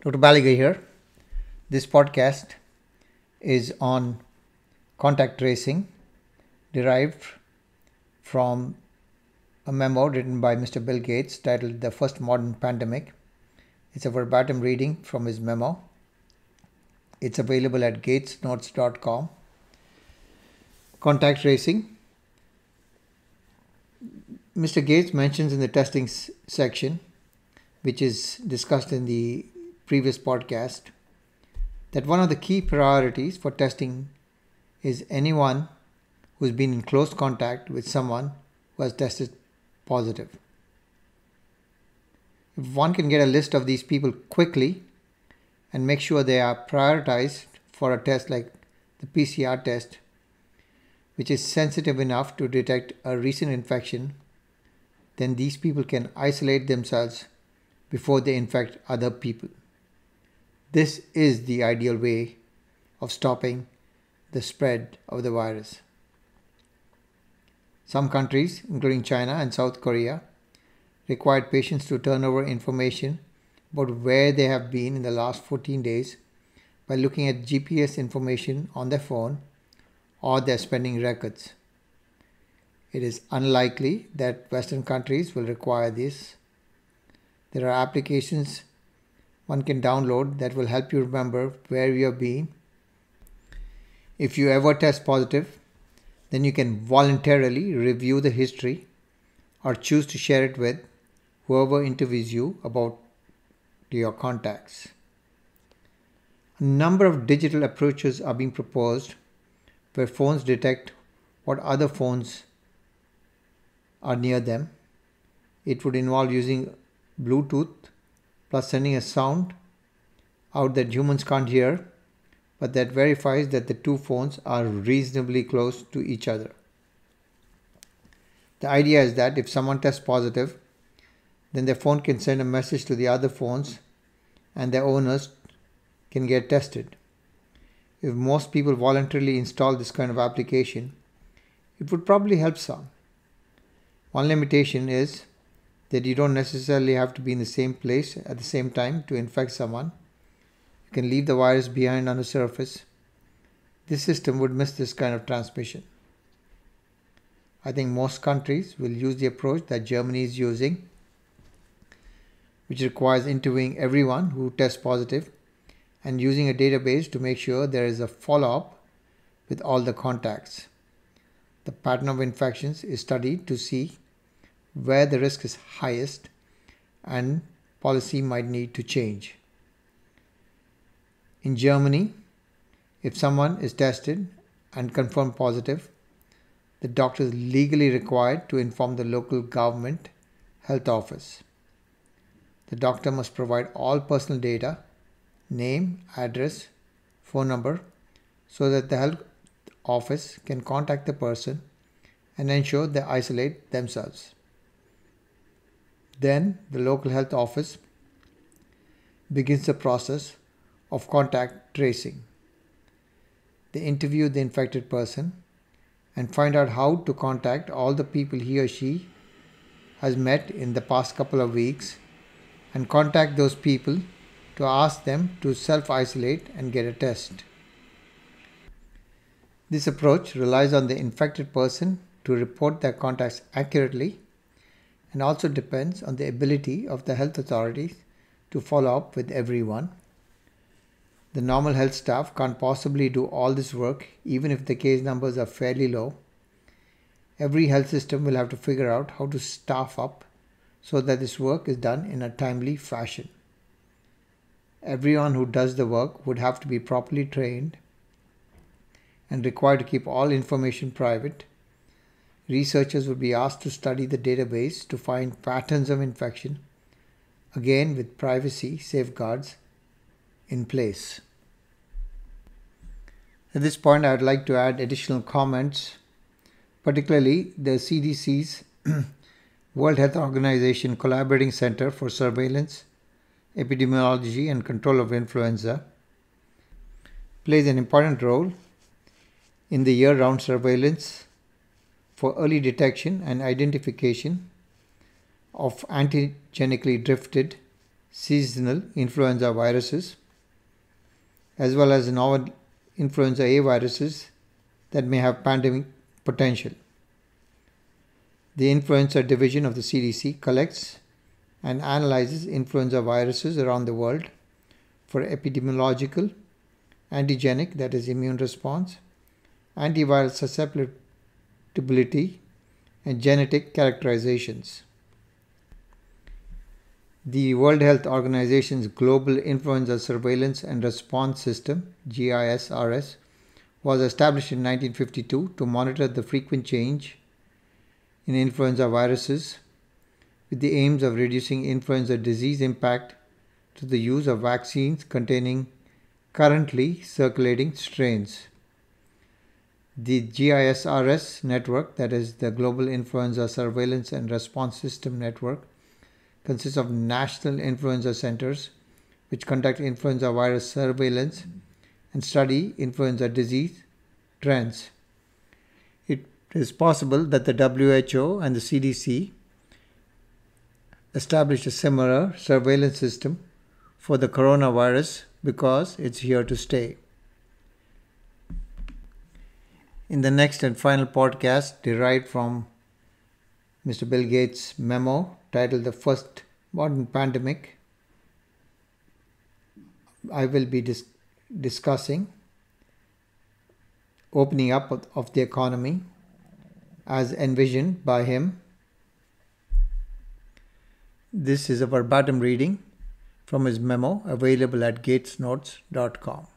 Dr. Baliga here. This podcast is on contact tracing, derived from a memo written by Mr. Bill Gates titled The First Modern Pandemic. It's a verbatim reading from his memo. It's available at gatesnotes.com. Contact tracing. Mr. Gates mentions in the testing section, which is discussed in the previous podcast, that one of the key priorities for testing is anyone who's been in close contact with someone who has tested positive. If one can get a list of these people quickly and make sure they are prioritized for a test like the PCR test, which is sensitive enough to detect a recent infection, then these people can isolate themselves before they infect other people. This is the ideal way of stopping the spread of the virus. Some countries, including China and South Korea, required patients to turn over information about where they have been in the last 14 days by looking at GPS information on their phone or their spending records. It is unlikely that Western countries will require this. There are applications one can download that will help you remember where you have been. If you ever test positive, then you can voluntarily review the history or choose to share it with whoever interviews you about your contacts. A number of digital approaches are being proposed where phones detect what other phones are near them. It would involve using Bluetooth plus sending a sound out that humans can't hear, but that verifies that the two phones are reasonably close to each other. The idea is that if someone tests positive, then their phone can send a message to the other phones and their owners can get tested. If most people voluntarily install this kind of application, it would probably help some. One limitation is that you don't necessarily have to be in the same place at the same time to infect someone. You can leave the virus behind on the surface. This system would miss this kind of transmission. I think most countries will use the approach that Germany is using, which requires interviewing everyone who tests positive and using a database to make sure there is a follow-up with all the contacts. The pattern of infections is studied to see where the risk is highest and policy might need to change. In Germany, if someone is tested and confirmed positive, the doctor is legally required to inform the local government health office. The doctor must provide all personal data, name, address, phone number, so that the health office can contact the person and ensure they isolate themselves. Then the local health office begins the process of contact tracing. They interview the infected person and find out how to contact all the people he or she has met in the past couple of weeks and contact those people to ask them to self-isolate and get a test. This approach relies on the infected person to report their contacts accurately and also depends on the ability of the health authorities to follow up with everyone. The normal health staff can't possibly do all this work even if the case numbers are fairly low. Every health system will have to figure out how to staff up so that this work is done in a timely fashion. Everyone who does the work would have to be properly trained and required to keep all information private. Researchers would be asked to study the database to find patterns of infection, again with privacy safeguards in place. At this point, I would like to add additional comments, particularly the CDC's World Health Organization Collaborating Center for Surveillance, Epidemiology and Control of Influenza plays an important role in the year-round surveillance for early detection and identification of antigenically drifted seasonal influenza viruses, as well as novel influenza A viruses that may have pandemic potential. The Influenza Division of the CDC collects and analyzes influenza viruses around the world for epidemiological, antigenic, that is immune response, antiviral susceptibility, and genetic characterizations. The World Health Organization's Global Influenza Surveillance and Response System, GISRS, was established in 1952 to monitor the frequent change in influenza viruses with the aims of reducing influenza disease impact through the use of vaccines containing currently circulating strains. The GISRS network, that is the Global Influenza Surveillance and Response System network, consists of national influenza centers which conduct influenza virus surveillance and study influenza disease trends. It is possible that the WHO and the CDC established a similar surveillance system for the coronavirus because it's here to stay. In the next and final podcast, derived from Mr. Bill Gates' memo titled The First Modern Pandemic, I will be discussing opening up of the economy as envisioned by him. This is a verbatim reading from his memo available at gatesnotes.com.